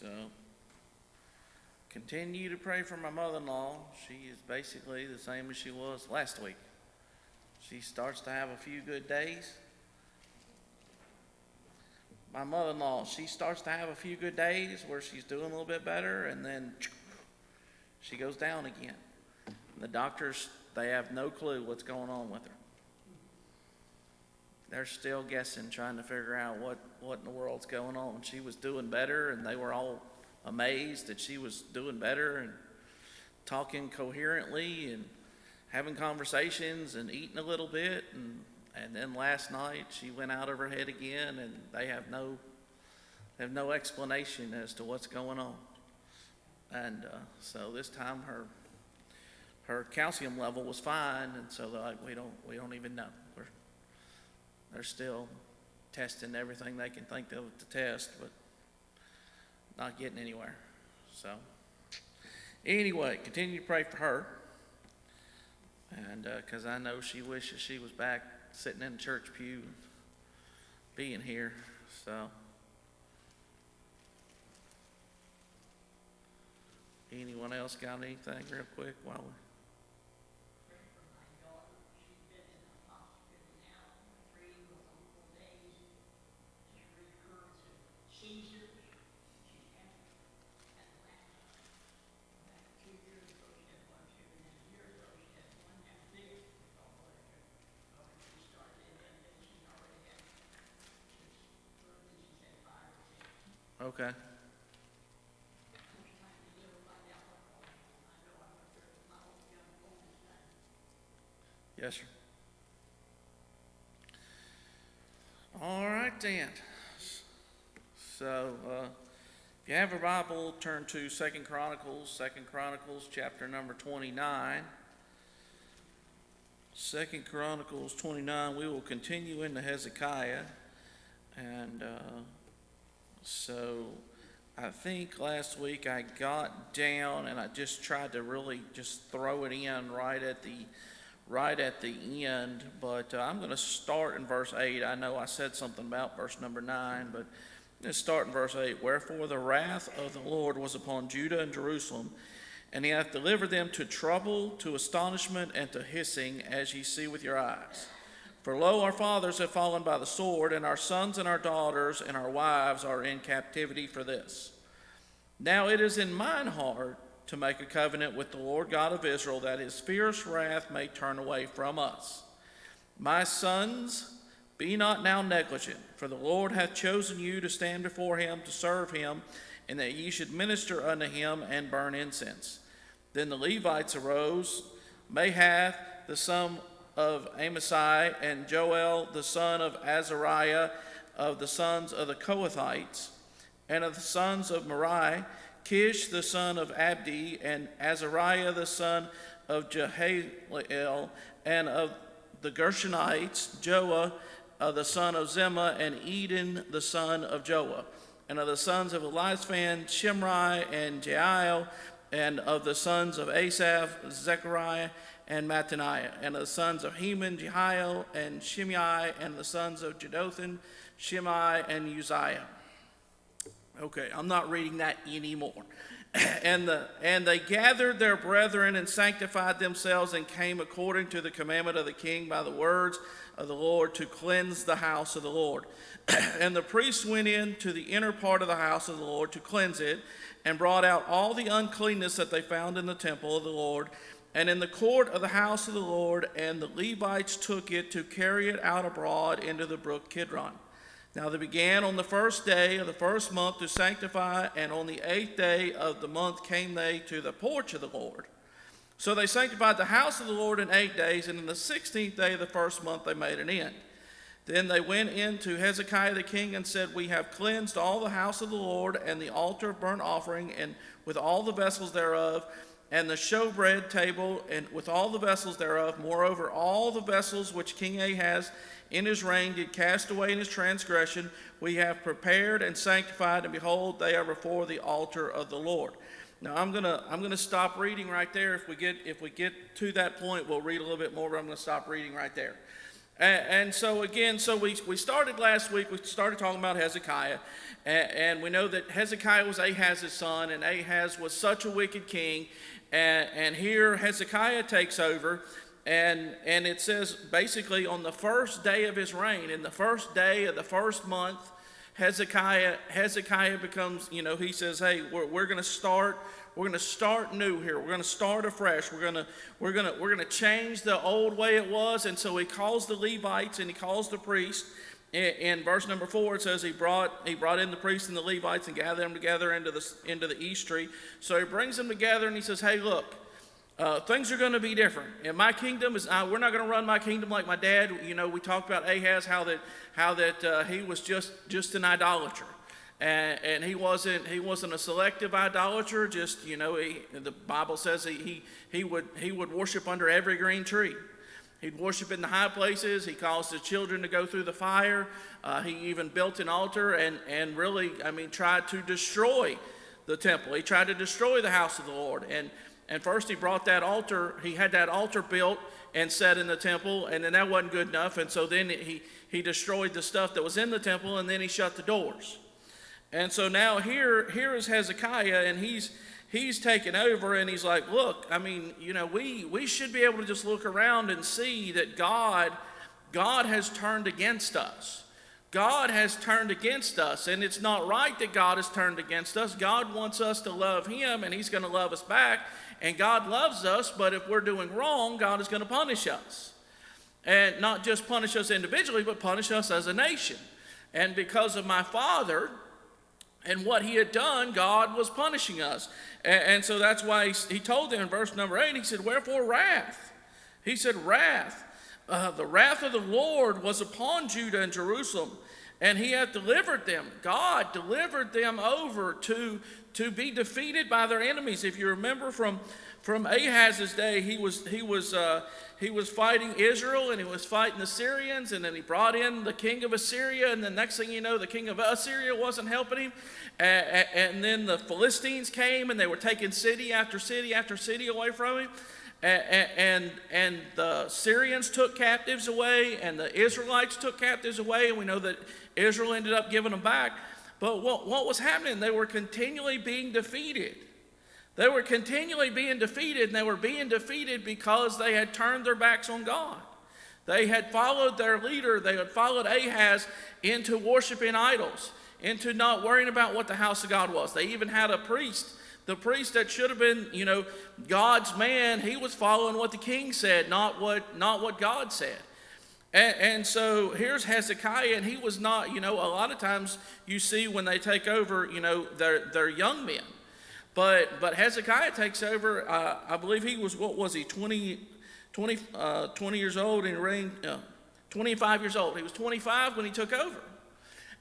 So, continue to pray for my mother-in-law. She is basically the same as she was last week. She starts to have a few good days. My mother-in-law, she starts to have a few good days where she's doing a little bit better, and then she goes down again. And the doctors, they have no clue what's going on with her. They're still guessing, trying to figure out what in the world's going on. She was doing better, and they were all amazed that she was doing better and talking coherently and having conversations and eating a little bit. And then last night she went out of her head again, and they have no explanation as to what's going on. And so this time her calcium level was fine, and so they're like, we don't even know. They're still testing everything they can think of to test, but not getting anywhere. So anyway, continue to pray for her, and because I know she wishes she was back sitting in the church pew, being here. So anyone else got anything real quick while we're... Okay. Yes, sir. All right, then. So, if you have a Bible, turn to 2 Chronicles chapter number 29. 2 Chronicles 29, we will continue into Hezekiah. And so I think last week I got down and I just tried to really just throw it in right at the end, but I'm going to start in verse 8. I know I said something about verse number 9, but let's start in verse 8. Wherefore the wrath of the Lord was upon Judah and Jerusalem, and he hath delivered them to trouble, to astonishment, and to hissing, as ye see with your eyes. For lo, our fathers have fallen by the sword, and our sons and our daughters and our wives are in captivity for this. Now it is in mine heart to make a covenant with the Lord God of Israel, that his fierce wrath may turn away from us. My sons, be not now negligent, for the Lord hath chosen you to stand before him to serve him, and that ye should minister unto him and burn incense. Then the Levites arose, Mahath the son of Amasai, and Joel the son of Azariah, of the sons of the Kohathites, and of the sons of Merari, Kish the son of Abdi, and Azariah the son of Jehaleel, and of the Gershonites, Joah the son of Zimmah, and Eden the son of Joah, and of the sons of Elizaphan, Shimri, and Jeiel, and of the sons of Asaph, Zechariah, and Mattaniah, and of the sons of Heman, Jehiel, and Shimei, and the sons of Jeduthun, Shimei, and Uzziah. Okay, I'm not reading that anymore. And they gathered their brethren and sanctified themselves and came according to the commandment of the king by the words of the Lord to cleanse the house of the Lord. And the priests went in to the inner part of the house of the Lord to cleanse it, and brought out all the uncleanness that they found in the temple of the Lord and in the court of the house of the Lord, and the Levites took it to carry it out abroad into the brook Kidron. Now they began on the first day of the first month to sanctify, and on the 8th day of the month came they to the porch of the Lord. So they sanctified the house of the Lord in 8 days, and in the 16th day of the first month they made an end. Then they went in to Hezekiah the king and said, We have cleansed all the house of the Lord, and the altar of burnt offering, and with all the vessels thereof, and the showbread table, and with all the vessels thereof. Moreover, all the vessels which King Ahaz in his reign did cast away in his transgression, we have prepared and sanctified, and behold, they are before the altar of the Lord. Now I'm gonna stop reading right there. If we get to that point, we'll read a little bit more, but I'm gonna stop reading right there. And so again, we started last week, we started talking about Hezekiah, and we know that Hezekiah was Ahaz's son, and Ahaz was such a wicked king, and here Hezekiah takes over, and it says basically on the first day of his reign, in the first day of the first month, Hezekiah becomes, he says, hey, we're going to start new here. We're going to start afresh. We're going to change the old way it was. And so he calls the Levites and he calls the priests. In verse number 4, it says he brought in the priests and the Levites and gathered them together into the east tree. So he brings them together and he says, hey, look, things are going to be different. And my kingdom is, we're not going to run my kingdom like my dad. We talked about Ahaz, how that he was just an idolater. And he wasn't a selective idolater. Just the Bible says he would worship under every green tree. He'd worship in the high places. He caused his children to go through the fire. He even built an altar and really, tried to destroy the temple. He tried to destroy the house of the Lord. And first he brought that altar. He had that altar built and set in the temple, and then that wasn't good enough. And so then he destroyed the stuff that was in the temple, and then he shut the doors. And so now here is Hezekiah, and he's taken over, and he's like, look, we should be able to just look around and see that God has turned against us. God has turned against us, and it's not right that God has turned against us. God wants us to love him, and he's going to love us back, and God loves us, but if we're doing wrong, God is going to punish us. And not just punish us individually, but punish us as a nation. And because of my father and what he had done, God was punishing us. And so that's why he told them in verse number 8, he said, wherefore wrath? He said, wrath. The wrath of the Lord was upon Judah and Jerusalem, and he hath delivered them. God delivered them over to be defeated by their enemies. If you remember from Ahaz's day, he was fighting Israel, and he was fighting the Syrians, and then he brought in the king of Assyria, and the next thing you know, the king of Assyria wasn't helping him, and then the Philistines came, and they were taking city after city after city away from him. And the Syrians took captives away, and the Israelites took captives away, and we know that Israel ended up giving them back. But what was happening? They were continually being defeated. They were continually being defeated, and they were being defeated because they had turned their backs on God. They had followed their leader. They had followed Ahaz into worshiping idols, into not worrying about what the house of God was. They even had a priest. The priest that should have been, God's man, he was following what the king said, not what God said. And so here's Hezekiah, and he was not, a lot of times you see when they take over, they're young men. But Hezekiah takes over, I believe he was, 20 years old, and reigned, 25 years old. He was 25 when he took over.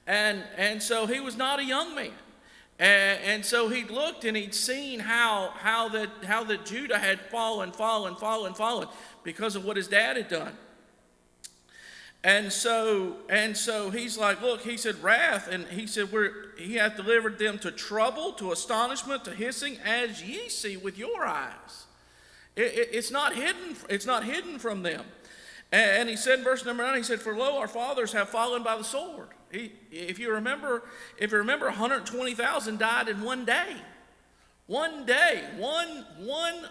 And so he was not a young man. And so he'd looked and he'd seen how that Judah had fallen because of what his dad had done. And so he's like, look, he said, wrath, and he said, he hath delivered them to trouble, to astonishment, to hissing, as ye see with your eyes. It's not hidden from them. And he said in verse number 9, he said, for lo, our fathers have fallen by the sword. If you remember, 120,000 died in one day. One day, one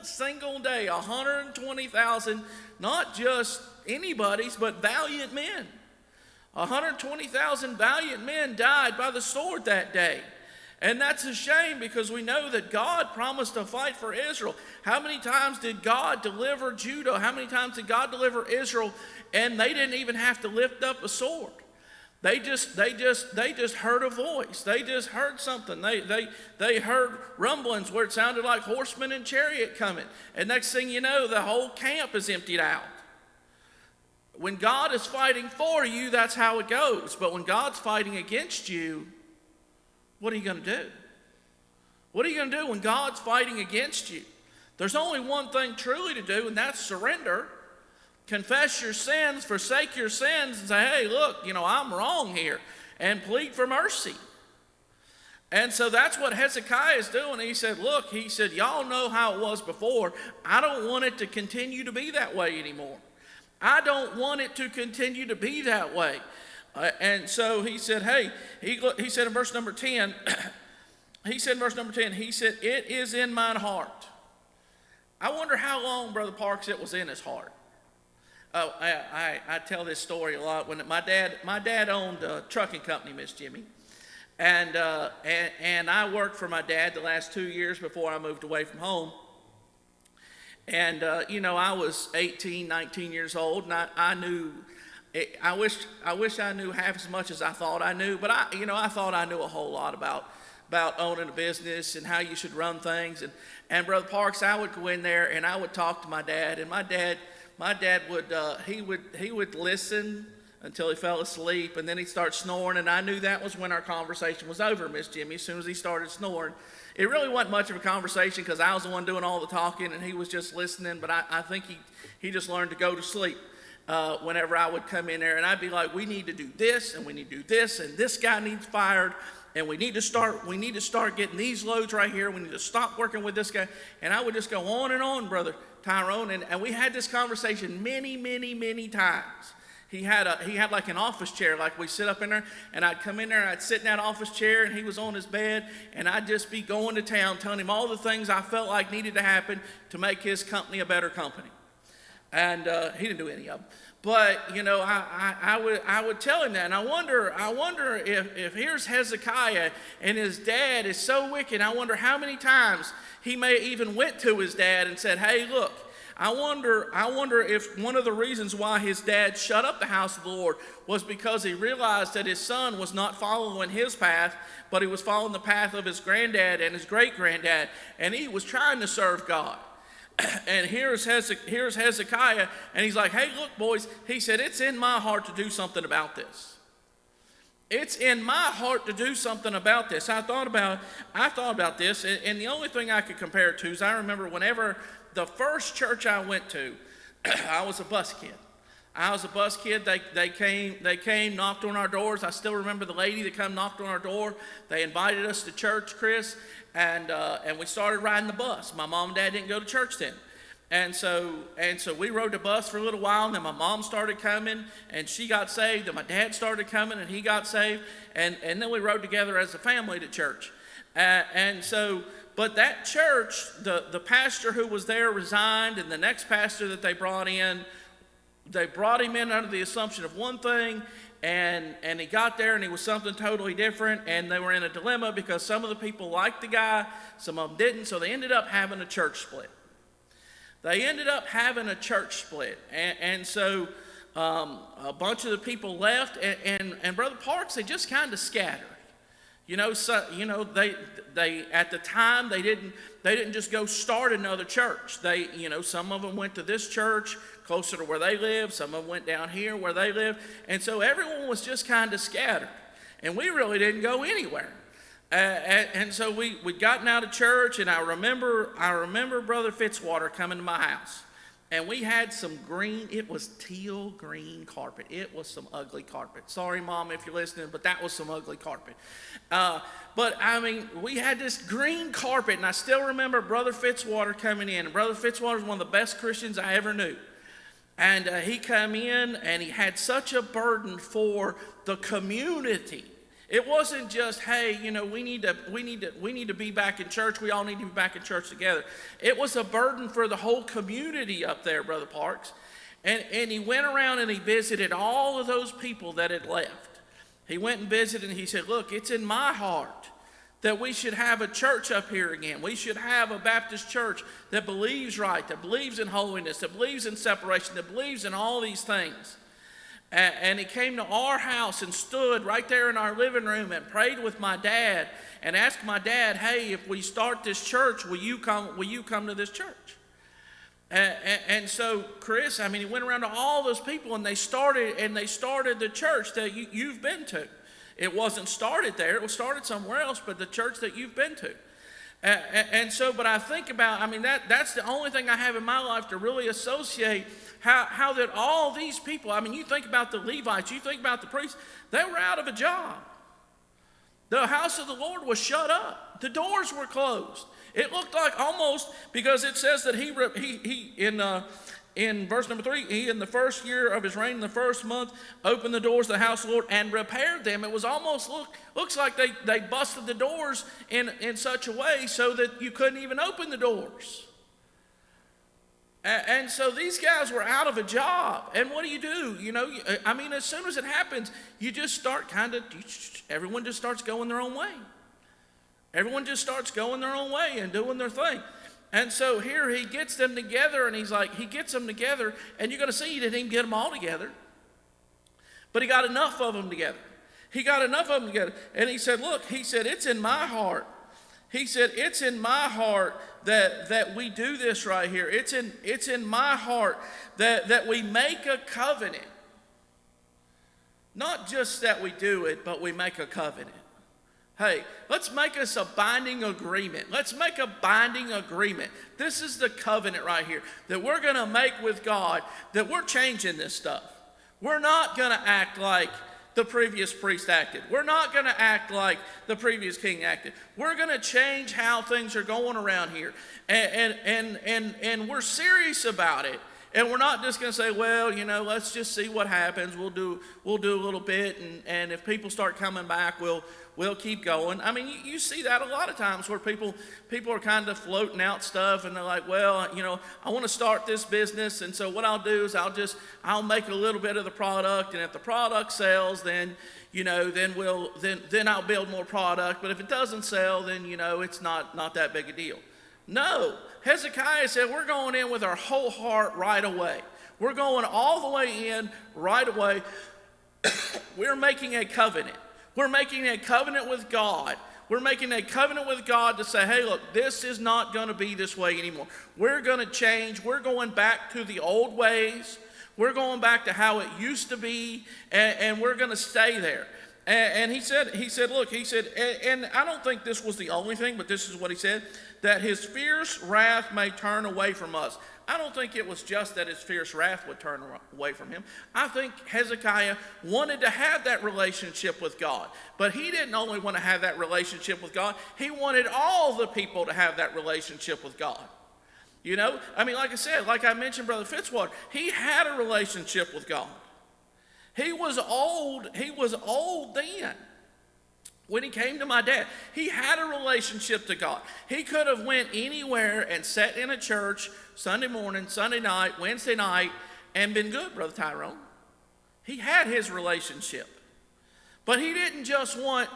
single day, 120,000, not just anybody's, but valiant men. 120,000 valiant men died by the sword that day. And that's a shame, because we know that God promised to fight for Israel. How many times did God deliver Judah? How many times did God deliver Israel? And they didn't even have to lift up a sword. They just heard a voice. They just heard something. They heard rumblings where it sounded like horsemen and chariot coming. And next thing you know, the whole camp is emptied out. When God is fighting for you, that's how it goes. But when God's fighting against you, what are you going to do? What are you going to do when God's fighting against you? There's only one thing truly to do, and that's surrender. Confess your sins, forsake your sins, and say, hey, look, I'm wrong here, and plead for mercy. And so that's what Hezekiah is doing. He said, look, y'all know how it was before. I don't want it to continue to be that way anymore. I don't want it to continue to be that way. And so he said, hey, he said in verse number 10, he said, it is in mine heart. I wonder how long, Brother Parks, it was in his heart. Oh, I tell this story a lot. When my dad owned a trucking company, Miss Jimmy. And I worked for my dad the last 2 years before I moved away from home. And, I was 18, 19 years old, and I knew, I wish I knew half as much as I thought I knew, but I thought I knew a whole lot about owning a business and how you should run things. And Brother Parks, I would go in there and I would talk to my dad, and my dad would listen until he fell asleep, and then he'd start snoring, and I knew that was when our conversation was over, Miss Jimmy, as soon as he started snoring. It really wasn't much of a conversation because I was the one doing all the talking and he was just listening, but I think he just learned to go to sleep whenever I would come in there, and I'd be like, we need to do this, and we need to do this, and this guy needs fired, and we need to start getting these loads right here, we need to stop working with this guy, and I would just go on and on, Brother Tyrone, and we had this conversation many, many, many times. He had like an office chair, like we sit up in there, and I'd come in there and I'd sit in that office chair, and he was on his bed, and I'd just be going to town telling him all the things I felt like needed to happen to make his company a better company. And he didn't do any of them. But, I would tell him that, and I wonder if here's Hezekiah, and his dad is so wicked, I wonder how many times he may even went to his dad and said, hey, look, I wonder if one of the reasons why his dad shut up the house of the Lord was because he realized that his son was not following his path, but he was following the path of his granddad and his great-granddad, and he was trying to serve God. And here's Hezekiah, and he's like, hey, look, boys, he said, it's in my heart to do something about this. It's in my heart to do something about this. I thought about this, and the only thing I could compare it to is I remember whenever the first church I went to, I was a bus kid. They came, knocked on our doors. I still remember the lady that come knocked on our door. They invited us to church, Chris, and we started riding the bus. My mom and dad didn't go to church then. And so we rode the bus for a little while, and then my mom started coming, and she got saved, and my dad started coming, and he got saved, and then we rode together as a family to church. But that church, the pastor who was there resigned, and the next pastor that they brought him in under the assumption of one thing, and he got there and he was something totally different, and they were in a dilemma because some of the people liked the guy, some of them didn't, so they ended up having a church split. And so a bunch of the people left, and Brother Parks, they just kind of scattered. They at the time they didn't just go start another church. Some of them went to this church closer to where they live. Some of them went down here where they live, and so everyone was just kind of scattered. And we really didn't go anywhere. And so we'd gotten out of church, and I remember Brother Fitzwater coming to my house. And we had some it was teal green carpet. It was some ugly carpet. Sorry, Mom, if you're listening, but that was some ugly carpet. We had this green carpet, and I still remember Brother Fitzwater coming in. And Brother Fitzwater was one of the best Christians I ever knew. And he come in, and he had such a burden for the community. It wasn't just, hey, we need to be back in church. We all need to be back in church together. It was a burden for the whole community up there, Brother Parks. And he went around and he visited all of those people that had left. He went and visited, and he said, look, it's in my heart that we should have a church up here again. We should have a Baptist church that believes right, that believes in holiness, that believes in separation, that believes in all these things. And he came to our house and stood right there in our living room and prayed with my dad and asked my dad, hey, if we start this church, will you come to this church? And so, Chris, he went around to all those people, and they started the church that you've been to. It wasn't started there. It was started somewhere else, but the church that you've been to. But I think about, that's the only thing I have in my life to really associate how that all these people, you think about the Levites, you think about the priests, they were out of a job. The house of the Lord was shut up. The doors were closed. It looked like almost, because it says that In verse number 3, he in the first year of his reign, in the first month, opened the doors of the house of the Lord and repaired them. It was almost, looks like they busted the doors in such a way so that you couldn't even open the doors. And so these guys were out of a job. And what do? You know, I mean, as soon as it happens, you just start everyone just starts going their own way. Everyone just starts going their own way and doing their thing. And so here he gets them together, and he gets them together, and you're going to see he didn't even get them all together. But he got enough of them together. He got enough of them together. And he said, look, he said, it's in my heart. He said, it's in my heart that we do this right here. It's in my heart that we make a covenant. Not just that we do it, but we make a covenant. Hey, let's make us a binding agreement. Let's make a binding agreement. This is the covenant right here that we're going to make with God, that we're changing this stuff. We're not going to act like the previous priest acted. We're not going to act like the previous king acted. We're going to change how things are going around here. And we're serious about it. And we're not just going to say, well, you know, let's just see what happens. We'll do a little bit, and if people start coming back, we'll keep going. I mean, you see that a lot of times where people are kind of floating out stuff, and they're like, well, you know, I want to start this business, and so what I'll do is I'll make a little bit of the product, and if the product sells, then, you know, then I'll build more product. But if it doesn't sell, then, you know, it's not that big a deal. No, Hezekiah said, we're going in with our whole heart right away. We're going all the way in right away. We're making a covenant. We're making a covenant with God. We're making a covenant with God to say, hey, look, this is not going to be this way anymore. We're going to change. We're going back to the old ways. We're going back to how it used to be, and we're going to stay there. And he said, look, and I don't think this was the only thing, but this is what he said, that his fierce wrath may turn away from us. I don't think it was just that his fierce wrath would turn away from him. I think Hezekiah wanted to have that relationship with God. But he didn't only want to have that relationship with God, he wanted all the people to have that relationship with God. You know, I mean, like I said, like I mentioned, Brother Fitzwater, he had a relationship with God. He was old then. When he came to my dad, he had a relationship to God. He could have went anywhere and sat in a church Sunday morning, Sunday night, Wednesday night, and been good, Brother Tyrone. He had his relationship. But he didn't just want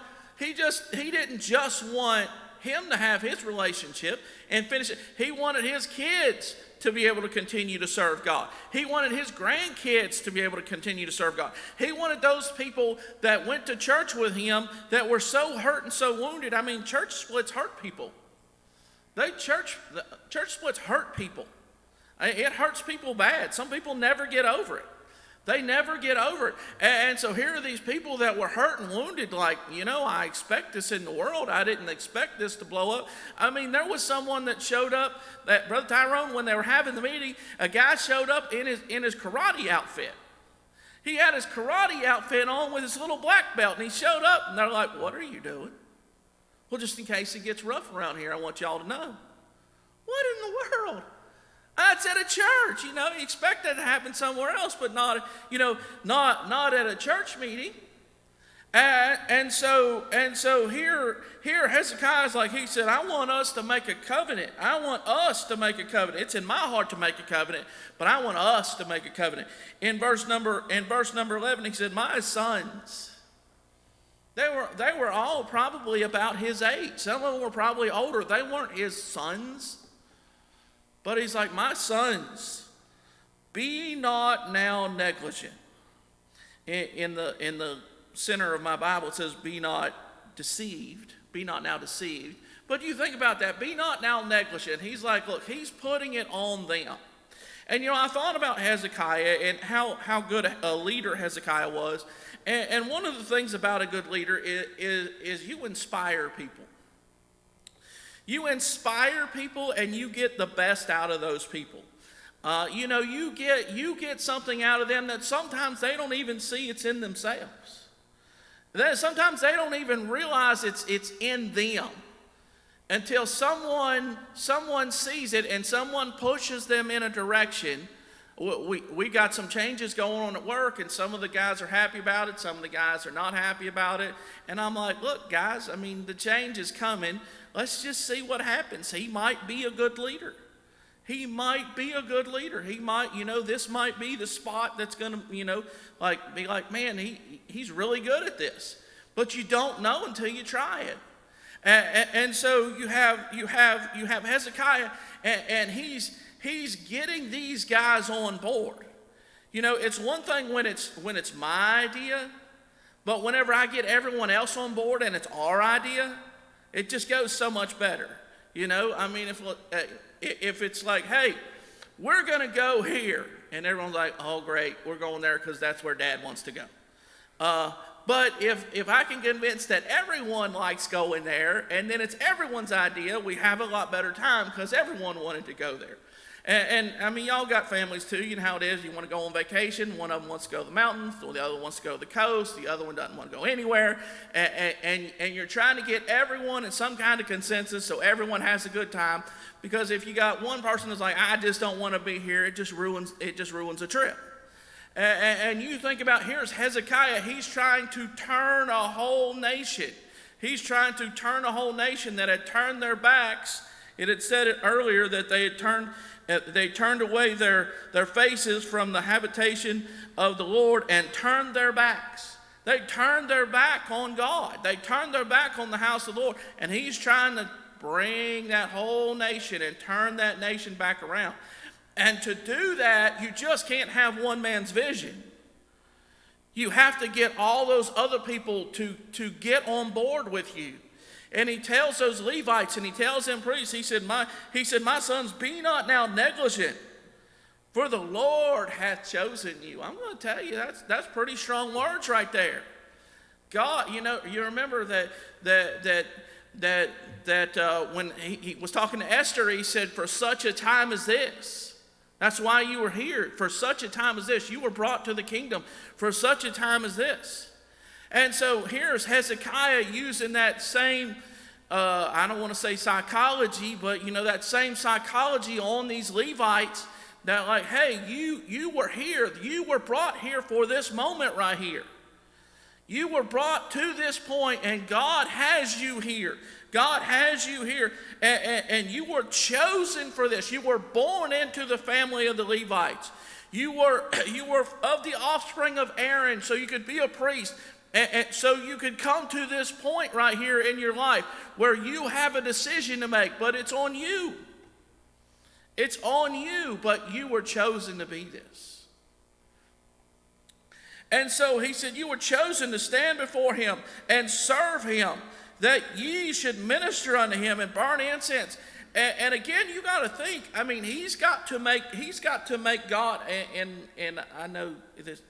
him to have his relationship and finish it. He wanted his kids to be able to continue to serve God. He wanted his grandkids to be able to continue to serve God. He wanted those people that went to church with him that were so hurt and so wounded. I mean, church splits hurt people. Church splits hurt people. It hurts people bad. Some people never get over it. They never get over it. And so here are these people that were hurt and wounded, like, you know, I expect this in the world. I didn't expect this to blow up. I mean, there was someone that showed up, that Brother Tyrone, when they were having the meeting, a guy showed up in his karate outfit. He had his karate outfit on with his little black belt, and he showed up, and they're like, what are you doing? Well, just in case it gets rough around here, I want y'all to know. What in the world? It's at a church, you know. You expect that to happen somewhere else, but not at a church meeting. And so here Hezekiah's like, he said, I want us to make a covenant. I want us to make a covenant. It's in my heart to make a covenant, but I want us to make a covenant. In verse number 11, he said, my sons. They were all probably about his age. Some of them were probably older. They weren't his sons. But he's like, my sons, be not now negligent. In the center of my Bible, it says, be not deceived. Be not now deceived. But you think about that. Be not now negligent. He's like, look, he's putting it on them. And, you know, I thought about Hezekiah and how good a leader Hezekiah was. And one of the things about a good leader is you inspire people. You inspire people and you get the best out of those people. You know, you get something out of them that sometimes they don't even see it's in themselves. Sometimes they don't even realize it's in them until someone sees it and someone pushes them in a direction we got some changes going on at work, and some of the guys are happy about it, some of the guys are not happy about it. And I'm like, look, guys, I mean, the change is coming. Let's just see what happens. He might be a good leader. He might be a good leader. He might, this might be the spot that's going to, be like, man, he's really good at this. But you don't know until you try it. And so you have Hezekiah, and he's getting these guys on board. It's one thing when it's my idea, but whenever I get everyone else on board and it's our idea, it just goes so much better. I mean, if it's like, hey, we're going to go here, and everyone's like, oh, great, we're going there because that's where Dad wants to go. But if I can convince that everyone likes going there, and then it's everyone's idea, we have a lot better time because everyone wanted to go there. And I mean, y'all got families too. You know how it is. You want to go on vacation. One of them wants to go to the mountains. The other wants to go to the coast. The other one doesn't want to go anywhere. And you're trying to get everyone in some kind of consensus so everyone has a good time. Because if you got one person that's like, I just don't want to be here, it just ruins a trip. And you think about, here's Hezekiah. He's trying to turn a whole nation. He's trying to turn a whole nation that had turned their backs. It had said it earlier that they turned away their faces from the habitation of the Lord and turned their backs. They turned their back on God. They turned their back on the house of the Lord. And he's trying to bring that whole nation and turn that nation back around. And to do that, you just can't have one man's vision. You have to get all those other people to get on board with you. And he tells those Levites, and he tells them priests, he said, my sons, be not now negligent, for the Lord hath chosen you. I'm going to tell you, that's pretty strong words right there. God, you remember that when he was talking to Esther, he said, for such a time as this. That's why you were here. For such a time as this. You were brought to the kingdom for such a time as this. And so here's Hezekiah using that same, I don't want to say psychology, but that same psychology on these Levites that like, hey, you were here. You were brought here for this moment right here. You were brought to this point, and God has you here. God has you here, and you were chosen for this. You were born into the family of the Levites. You were of the offspring of Aaron, so you could be a priest. And so you could come to this point right here in your life where you have a decision to make, but it's on you. It's on you, but you were chosen to be this. And so he said, you were chosen to stand before him and serve him, that ye should minister unto him and burn incense. And again, you got to think, I mean, he's got to make God, and I know this,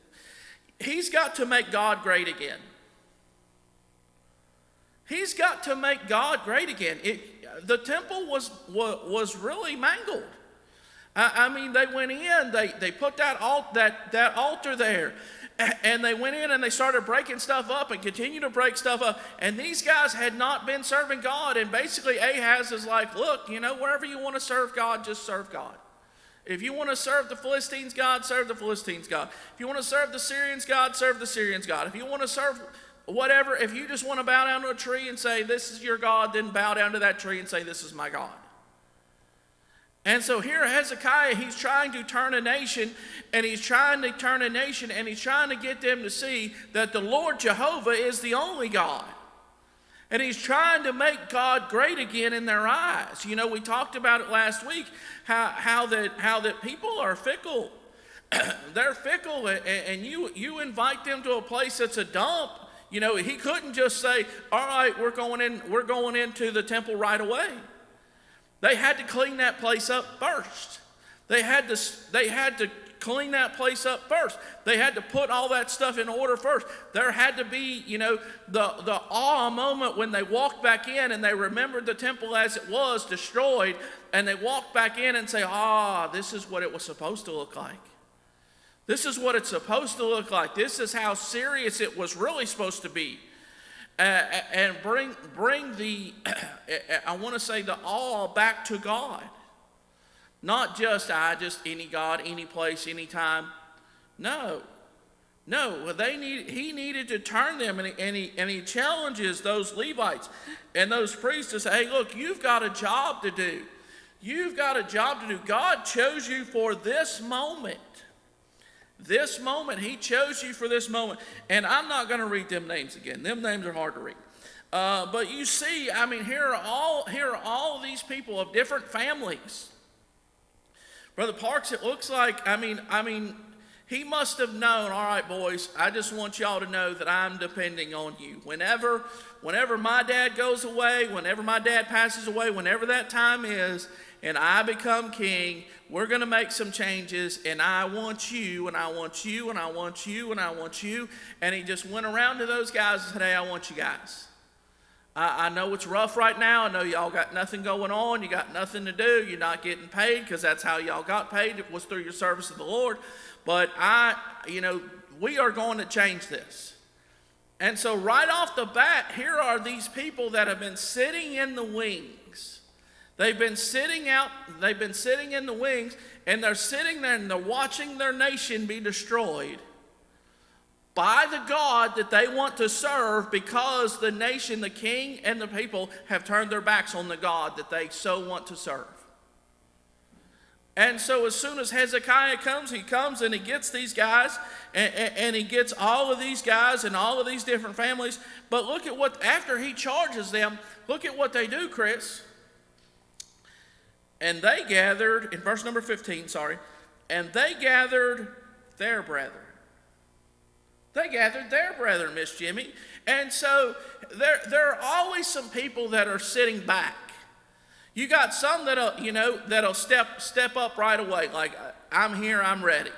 he's got to make God great again. He's got to make God great again. The temple was really mangled. I mean, they went in, they put that altar there, and they went in and they started breaking stuff up and continued to break stuff up. And these guys had not been serving God. And basically Ahaz is like, look, wherever you want to serve God, just serve God. If you want to serve the Philistines' God, serve the Philistines' God. If you want to serve the Syrians' God, serve the Syrians' God. If you want to serve whatever, if you just want to bow down to a tree and say, this is your God, then bow down to that tree and say, this is my God. And so here Hezekiah, he's trying to turn a nation, and he's trying to get them to see that the Lord Jehovah is the only God. And he's trying to make God great again in their eyes. We talked about it last week, how that people are fickle. They're fickle, and you invite them to a place that's a dump. He couldn't just say, all right, we're going into the temple right away. They had to clean that place up first. They had to clean that place up first. They had to put all that stuff in order first. There had to be, the awe moment when they walked back in and they remembered the temple as it was destroyed, and they walked back in and say, this is what it was supposed to look like. This is what it's supposed to look like. This is how serious it was really supposed to be. And bring the, I want to say, the awe back to God. Not just any God, any place, any time. No. He needed to turn them, and he challenges those Levites and those priests to say, hey, look, you've got a job to do. You've got a job to do. God chose you for this moment. This moment, he chose you for this moment. And I'm not going to read them names again. Them names are hard to read. But you see, I mean, here are all of these people of different families. Brother Parks, it looks like, I mean, he must have known, all right, boys, I just want y'all to know that I'm depending on you. Whenever my dad goes away, whenever my dad passes away, whenever that time is, and I become king, we're going to make some changes, and I want you, and I want you, and I want you, and I want you. And he just went around to those guys and said, hey, I want you guys. I know it's rough right now. I know y'all got nothing going on. You got nothing to do. You're not getting paid because that's how y'all got paid. It was through your service of the Lord. But we are going to change this. And so right off the bat, here are these people that have been sitting in the wings. They've been sitting in the wings, and they're sitting there and they're watching their nation be destroyed by the God that they want to serve, because the nation, the king, and the people have turned their backs on the God that they so want to serve. And so as soon as Hezekiah comes, he comes and he gets these guys, and he gets all of these guys and all of these different families. But look at what, after he charges them, look at what they do, Chris. And they gathered, in verse number 15, and they gathered their brethren. They gathered their brethren, Miss Jimmy. And so there are always some people that are sitting back. You got some that'll step up right away, like, I'm here, I'm ready.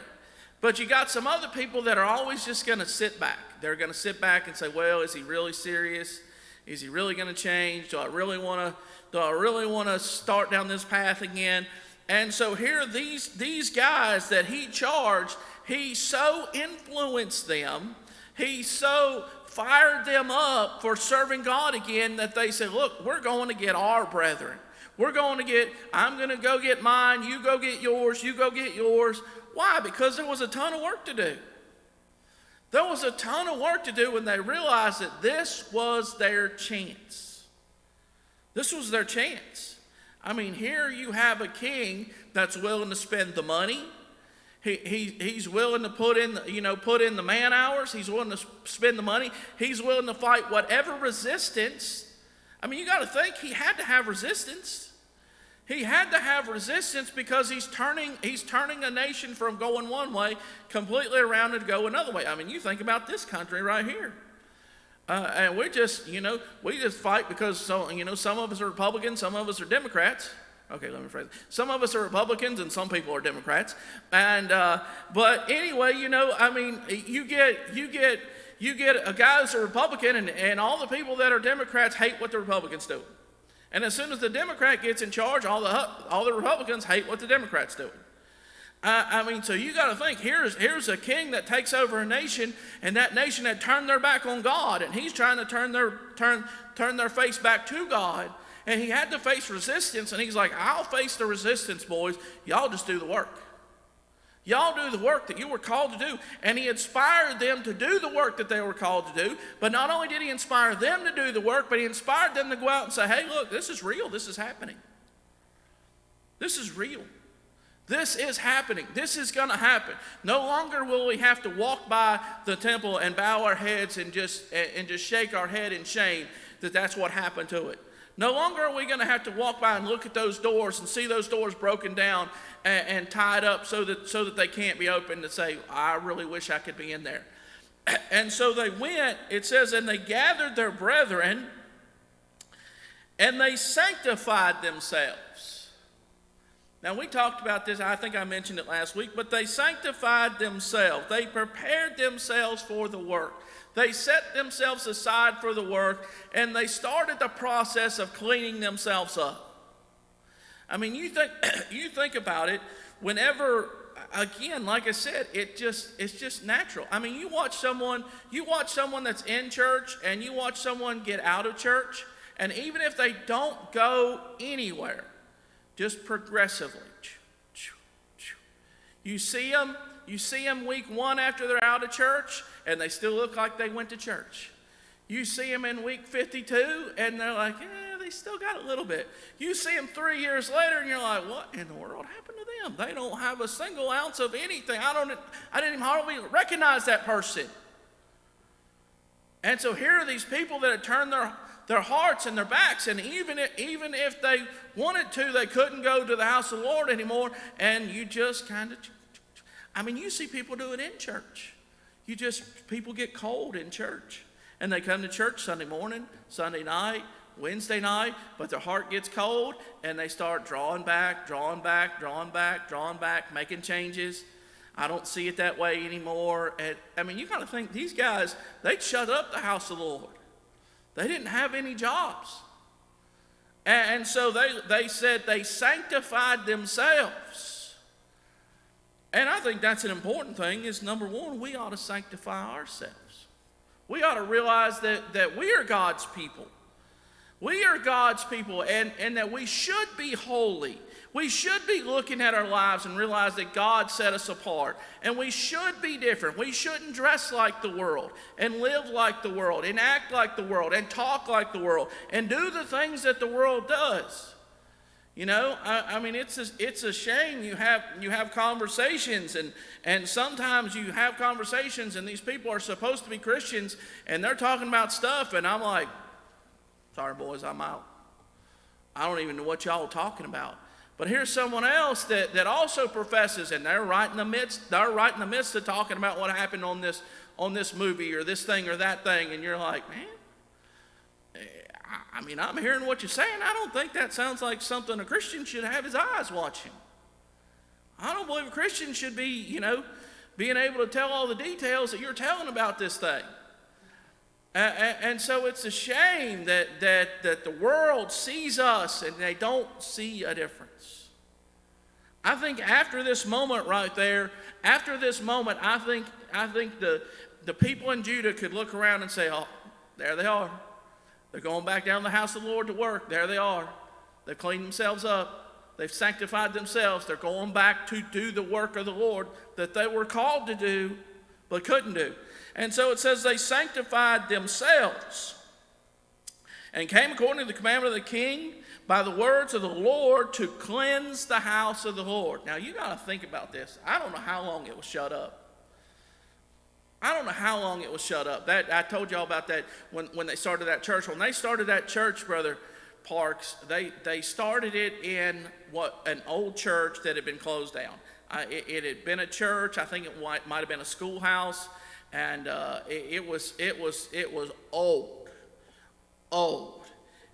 But you got some other people that are always just going to sit back. They're going to sit back and say, well, is he really serious? Is he really going to change? Do I really want to start down this path again? And so here, these guys that he charged, he so influenced them, he so fired them up for serving God again, that they said, look, we're going to get our brethren. I'm going to go get mine, you go get yours, you go get yours. Why? Because there was a ton of work to do. There was a ton of work to do when they realized that this was their chance. This was their chance. I mean, here you have a king that's willing to spend the money. He's willing to put in the man hours. He's willing to spend the money. He's willing to fight whatever resistance. I mean, you got to think he had to have resistance. He had to have resistance because he's turning a nation from going one way completely around and go another way. I mean, you think about this country right here. And we just fight because some of us are Republicans, some of us are Democrats. Okay, let me phrase it. Some of us are Republicans and some people are Democrats. And but anyway, you get a guy that's a Republican, and all the people that are Democrats hate what the Republicans do. And as soon as the Democrat gets in charge, all the Republicans hate what the Democrats do. So you got to think, here's a king that takes over a nation, and that nation had turned their back on God, and he's trying to turn their face back to God. And he had to face resistance, and he's like, I'll face the resistance, boys. Y'all just do the work. Y'all do the work that you were called to do. And he inspired them to do the work that they were called to do. But not only did he inspire them to do the work, but he inspired them to go out and say, hey, look, this is real. This is happening. This is real. This is happening. This is going to happen. No longer will we have to walk by the temple and bow our heads and just shake our head in shame that that's what happened to it. No longer are we going to have to walk by and look at those doors and see those doors broken down and tied up so that they can't be opened, to say, I really wish I could be in there. And so they went, it says, and they gathered their brethren, and they sanctified themselves. Now, we talked about this, I think I mentioned it last week, but they sanctified themselves. They prepared themselves for the work. They set themselves aside for the work, and they started the process of cleaning themselves up. I mean, you think about it, whenever, again, like I said, it's just natural. I mean, you watch someone that's in church, and you watch someone get out of church, and even if they don't go anywhere, just progressively, You see them week 1 after they're out of church, and they still look like they went to church. You see them in week 52, and they're like, they still got a little bit. You see them 3 years later, and you're like, what in the world happened to them? They don't have a single ounce of anything. I didn't even hardly recognize that person. And so here are these people that had turned their hearts and their backs, and even if they wanted to, they couldn't go to the house of the Lord anymore, and you just kind of, you see people do it in church. People get cold in church, and they come to church Sunday morning, Sunday night, Wednesday night, but their heart gets cold, and they start drawing back, making changes. I don't see it that way anymore. And you got to think, these guys, they'd shut up the house of the Lord. They didn't have any jobs. And so they said they sanctified themselves. And I think that's an important thing, is number one, we ought to sanctify ourselves. We ought to realize that we are God's people. We are God's people, and that we should be holy. We should be looking at our lives and realize that God set us apart. And we should be different. We shouldn't dress like the world and live like the world and act like the world and talk like the world and do the things that the world does. It's a shame you have conversations, and sometimes you have conversations and these people are supposed to be Christians and they're talking about stuff, and I'm like, sorry boys, I'm out. I don't even know what y'all are talking about. But here's someone else that also professes, and they're right in the midst of talking about what happened on this movie or this thing or that thing, and you're like, man, I'm hearing what you're saying. I don't think that sounds like something a Christian should have his eyes watching. I don't believe a Christian should be, being able to tell all the details that you're telling about this thing. And so it's a shame that the world sees us and they don't see a difference. I think after this moment right there, I think the people in Judah could look around and say, oh, there they are. They're going back down to the house of the Lord to work. There they are. They've cleaned themselves up. They've sanctified themselves. They're going back to do the work of the Lord that they were called to do but couldn't do. And so it says they sanctified themselves and came according to the commandment of the king by the words of the Lord to cleanse the house of the Lord. Now you got to think about this. I don't know how long it was shut up. That I told y'all about that when they started that church. When they started that church, Brother Parks, they started it in an old church that had been closed down. It had been a church. I think it might have been a schoolhouse. And it was old,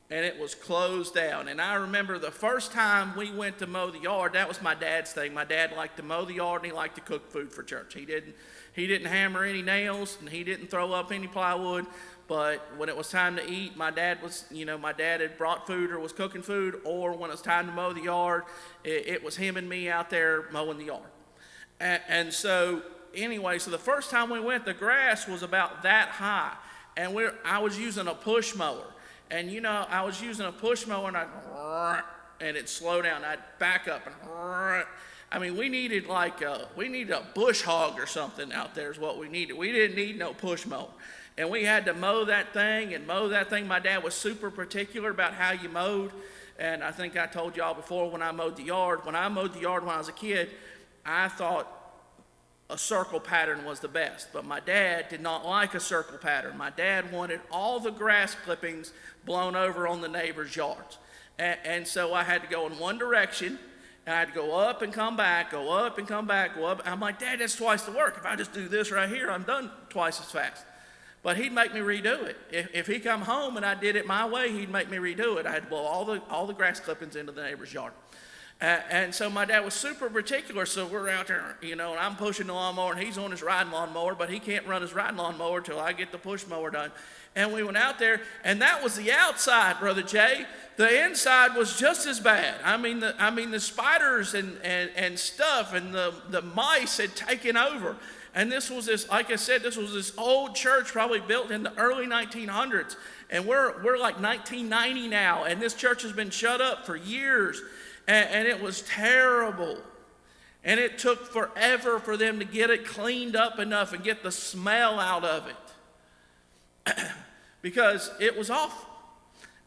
and it was closed down. And I remember the first time we went to mow the yard, that was my dad's thing. My dad liked to mow the yard, and he liked to cook food for church. He didn't hammer any nails, and he didn't throw up any plywood. But when it was time to eat, my dad had brought food or was cooking food, or when it was time to mow the yard, it was him and me out there mowing the yard. And so anyway, so the first time we went, the grass was about that high, and I was using a push mower, and I was using a push mower, and it'd slow down. I'd back up, and we needed a bush hog or something out there is what we needed. We didn't need no push mower, and we had to mow that thing. My dad was super particular about how you mowed, and I think I told y'all before when I mowed the yard when I was a kid, I thought a circle pattern was the best, but my dad did not like a circle pattern. My dad wanted all the grass clippings blown over on the neighbors' yards. And so I had to go in one direction, and I had to go up and come back, go up and come back, go up. I'm like, Dad, that's twice the work. If I just do this right here, I'm done twice as fast. But he'd make me redo it. If he come home and I did it my way, he'd make me redo it. I had to blow all the grass clippings into the neighbor's yard. And so my dad was super particular, so we're out there, and I'm pushing the lawnmower, and he's on his riding lawnmower, but he can't run his riding lawnmower till I get the push mower done. And we went out there, and that was the outside, Brother Jay. The inside was just as bad. The spiders and stuff and the mice had taken over. And this was this old church probably built in the early 1900s. And we're like 1990 now, and this church has been shut up for years. And it was terrible. And it took forever for them to get it cleaned up enough and get the smell out of it. Because it was awful.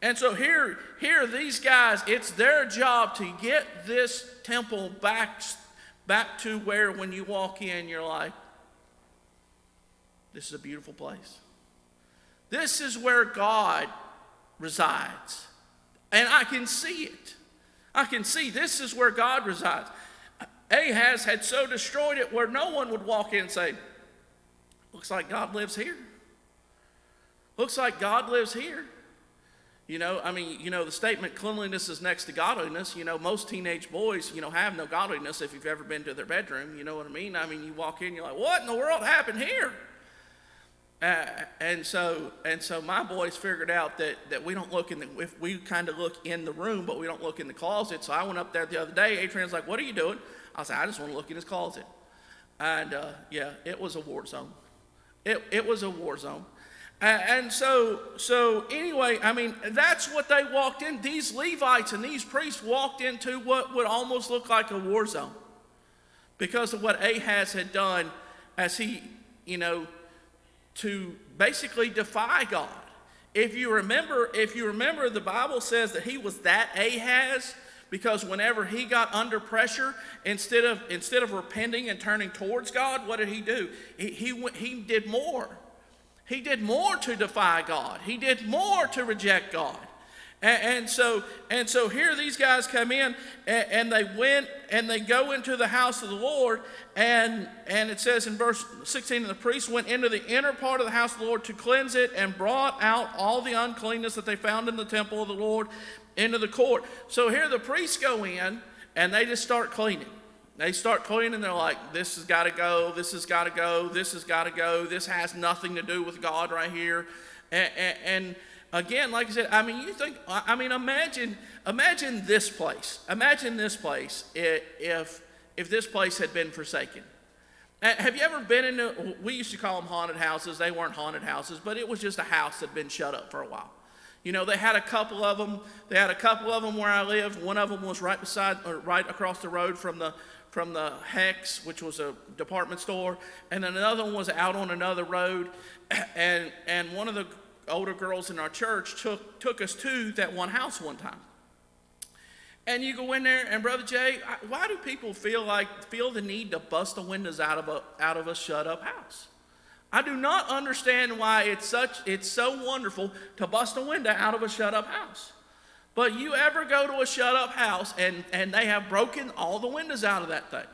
And so here these guys, it's their job to get this temple back to where when you walk in, you're like, this is a beautiful place. This is where God resides. And I can see it. I can see this is where God resides. Ahaz had so destroyed it where no one would walk in and say, looks like God lives here. Looks like God lives here. The statement, cleanliness is next to godliness. Most teenage boys, have no godliness if you've ever been to their bedroom. You know what I mean? You walk in, you're like, what in the world happened here? And so my boys figured out that we don't look if we kind of look in the room, but we don't look in the closet. So I went up there the other day. Adrian's like, what are you doing? I said, I just want to look in his closet. And it was a war zone. It was a war zone. And so anyway, that's what they walked in. These Levites and these priests walked into what would almost look like a war zone because of what Ahaz had done as he, to basically defy God. If you remember, the Bible says that he was that Ahaz because whenever he got under pressure, instead of repenting and turning towards God, what did he do? He did more. He did more to defy God. He did more to reject God. And so here these guys come in and they went and they go into the house of the Lord. And it says in verse 16, the priests went into the inner part of the house of the Lord to cleanse it and brought out all the uncleanness that they found in the temple of the Lord into the court. So here the priests go in and they just start cleaning. They start cleaning, they're like, this has got to go, this has got to go, this has got to go, this has nothing to do with God right here. And again, like I said, imagine this place. Imagine this place if this place had been forsaken. Have you ever been in, we used to call them haunted houses. They weren't haunted houses, but it was just a house that had been shut up for a while. They had a couple of them. They had a couple of them where I lived. One of them was right across the road from the Hex, which was a department store, and then another one was out on another road, and one of the older girls in our church took us to that one house one time. And you go in there, and Brother Jay, why do people feel the need to bust the windows out of a shut up house? I do not understand why it's so wonderful to bust a window out of a shut up house. But you ever go to a shut-up house and they have broken all the windows out of that thing.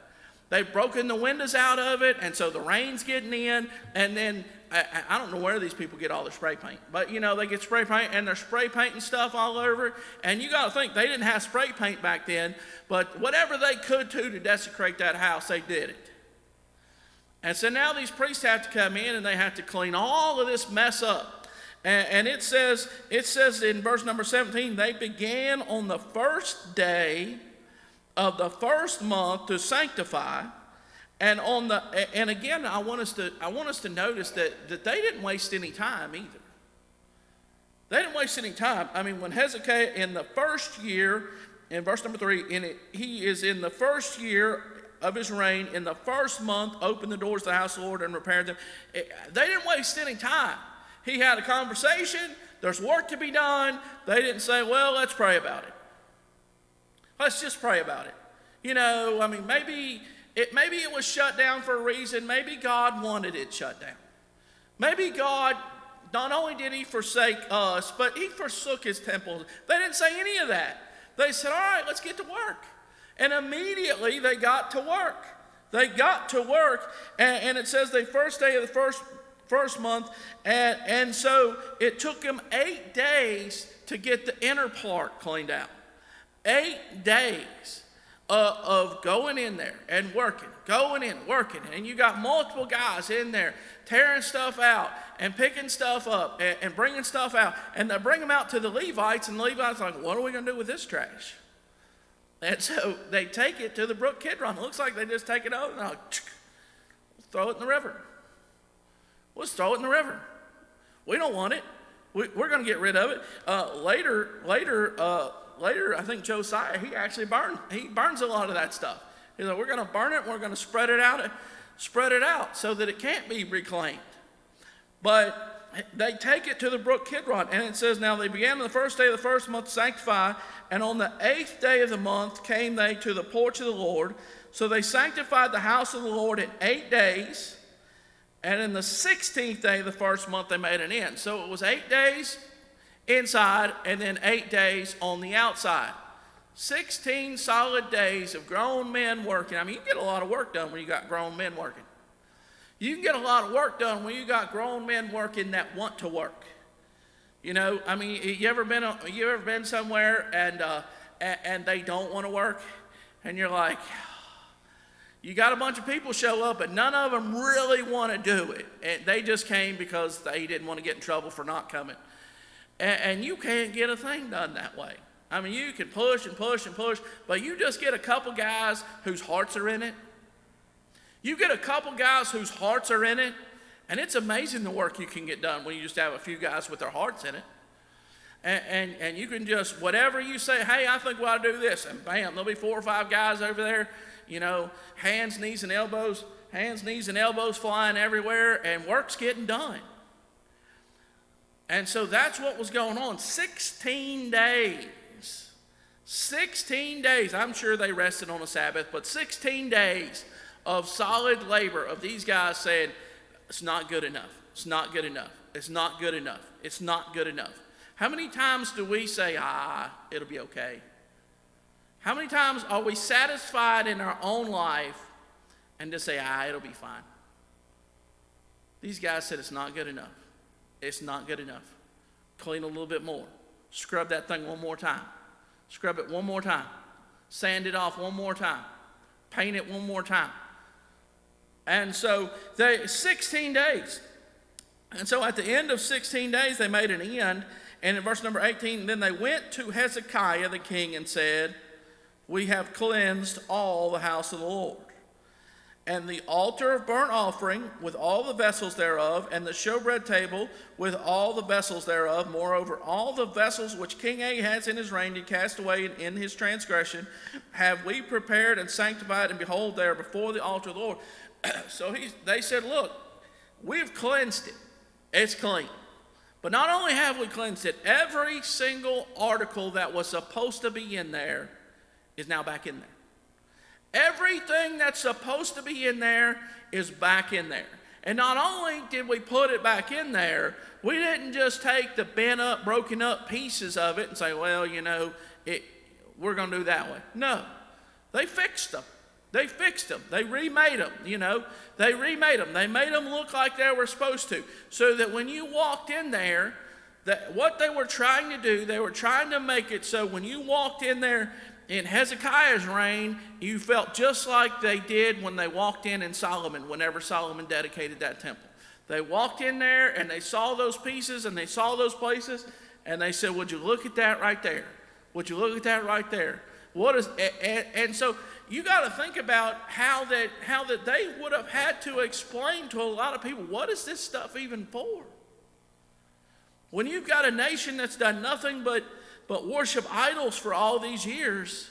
They've broken the windows out of it, and so the rain's getting in, and then, I don't know where these people get all their spray paint, but they get spray paint, and they're spray painting stuff all over, and you got to think, they didn't have spray paint back then, but whatever they could to desecrate that house, they did it. And so now these priests have to come in, and they have to clean all of this mess up. And it says in verse number 17, they began on the first day of the first month to sanctify. And again, I want us to notice that they didn't waste any time either. They didn't waste any time. When Hezekiah in the first year, in verse number 3, he is in the first year of his reign, in the first month, opened the doors of the house of the Lord and repaired them. They didn't waste any time. He had a conversation. There's work to be done. They didn't say, well, let's pray about it. Let's just pray about it. Maybe it was shut down for a reason. Maybe God wanted it shut down. Maybe God, not only did he forsake us, but he forsook his temple. They didn't say any of that. They said, all right, let's get to work. And immediately they got to work. They got to work. And it says the first day of the first month, and so it took them 8 days to get the inner part cleaned out. 8 days of going in there and working, and you got multiple guys in there tearing stuff out and picking stuff up and bringing stuff out, and they bring them out to the Levites, and the Levites are like, what are we going to do with this trash? And so they take it to the brook Kidron. It looks like they just take it out and they're like, throw it in the river. Let's throw it in the river. We don't want it. We're going to get rid of it. Later, I think Josiah, he burns a lot of that stuff. He's like, we're going to burn it, and we're going to spread it out so that it can't be reclaimed. But they take it to the brook Kidron, and it says, now they began on the first day of the first month to sanctify, and on the 8th day of the month came they to the porch of the Lord. So they sanctified the house of the Lord in 8 days, and in the 16th day of the first month they made an end. So it was 8 days inside, and then 8 days on the outside. 16 solid days of grown men working. I mean, you can get a lot of work done when you got grown men working. You can get a lot of work done when you got grown men working that want to work. You know, I mean, you ever been somewhere and they don't want to work, and you're like, you got a bunch of people show up, but none of them really want to do it. And they just came because they didn't want to get in trouble for not coming. And you can't get a thing done that way. I mean, you can push and push and push, but you just get a couple guys whose hearts are in it. You get a couple guys whose hearts are in it, and it's amazing the work you can get done when you just have a few guys with their hearts in it. And you can just, whatever you say, hey, I think we ought to do this, and bam, there'll be 4 or 5 guys over there, you know, hands, knees, and elbows flying everywhere, and work's getting done. And so that's what was going on. 16 days. 16 days. I'm sure they rested on a Sabbath, but 16 days of solid labor of these guys saying, it's not good enough. It's not good enough. It's not good enough. It's not good enough. How many times do we say, it'll be okay? How many times are we satisfied in our own life and just say, it'll be fine? These guys said, it's not good enough. It's not good enough. Clean a little bit more. Scrub that thing one more time. Scrub it one more time. Sand it off one more time. Paint it one more time. And so 16 days. And so at the end of 16 days, they made an end. And in verse number 18, then they went to Hezekiah the king and said, we have cleansed all the house of the Lord, and the altar of burnt offering with all the vessels thereof, and the showbread table with all the vessels thereof. Moreover, all the vessels which King Ahaz in his reign did cast away in his transgression, have we prepared and sanctified, and behold, they are before the altar of the Lord. So they said, look, we've cleansed it. It's clean. But not only have we cleansed it, every single article that was supposed to be in there is now back in there. Everything that's supposed to be in there is back in there. And not only did we put it back in there, we didn't just take the bent up, broken up pieces of it and say, well, you know, we're going to do that way. No, they fixed them. They fixed them. They remade them, you know. They remade them. They made them look like they were supposed to. So that when you walked in there, that what they were trying to do, they were trying to make it so when you walked in there in Hezekiah's reign, you felt just like they did when they walked in Solomon, whenever Solomon dedicated that temple. They walked in there and they saw those pieces and they saw those places and they said, would you look at that right there? Would you look at that right there? And so you got to think about how that they would have had to explain to a lot of people, what is this stuff even for? When you've got a nation that's done nothing but worship idols for all these years,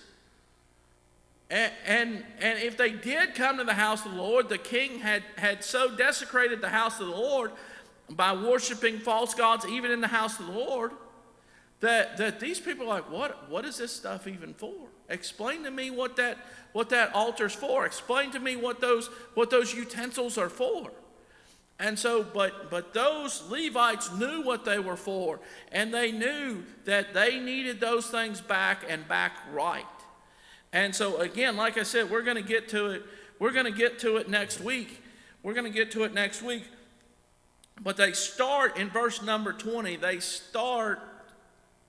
and if they did come to the house of the Lord, the king had so desecrated the house of the Lord by worshiping false gods even in the house of the Lord, that these people are like, what is this stuff even for? Explain to me what that altar's for. Explain to me what those utensils are for. And so, but those Levites knew what they were for, and they knew that they needed those things back and back right. And so again, like I said, we're going to get to it. We're going to get to it next week. We're going to get to it next week. But they start in verse number 20. They start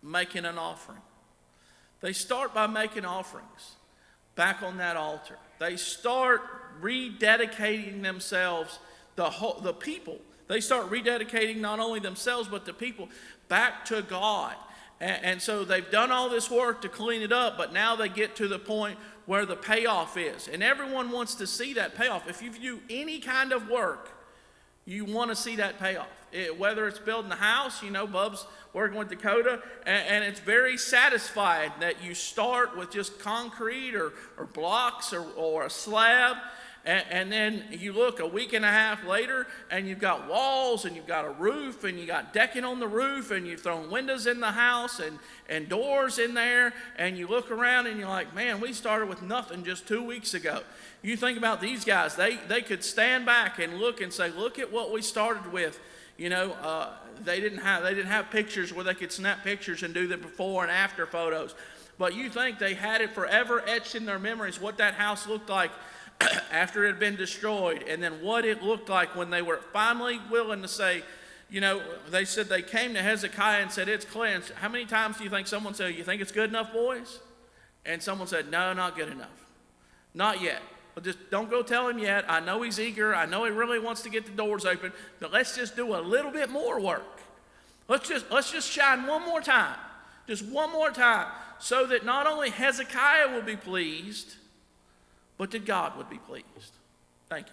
making an offering. They start by making offerings back on that altar. They start rededicating themselves. The people, they start rededicating not only themselves but the people back to God. And so they've done all this work to clean it up, but now they get to the point where the payoff is. And everyone wants to see that payoff. If you do any kind of work, You want to see that payoff. Whether it's building a house, Bub's working with Dakota, and it's very satisfying that you start with just concrete or blocks or a slab, and then you look a week and a half later, and you've got walls, and you've got a roof, and you got decking on the roof, and you've thrown windows in the house and doors in there, and you look around and you're like, man, we started with nothing just 2 weeks ago. You think about these guys, they could stand back and look and say, look at what we started with. They didn't have pictures where they could snap pictures and do the before and after photos. But you think they had it forever etched in their memories what that house looked like after it had been destroyed, and then what it looked like when they were finally willing to say, they said they came to Hezekiah and said, it's cleansed. How many times do you think someone said, you think it's good enough, boys? And someone said, no, not good enough. Not yet. But just don't go tell him yet. I know he's eager. I know he really wants to get the doors open. But let's just do a little bit more work. Let's just shine one more time. Just one more time. So that not only Hezekiah will be pleased, but that God would be pleased. Thank you.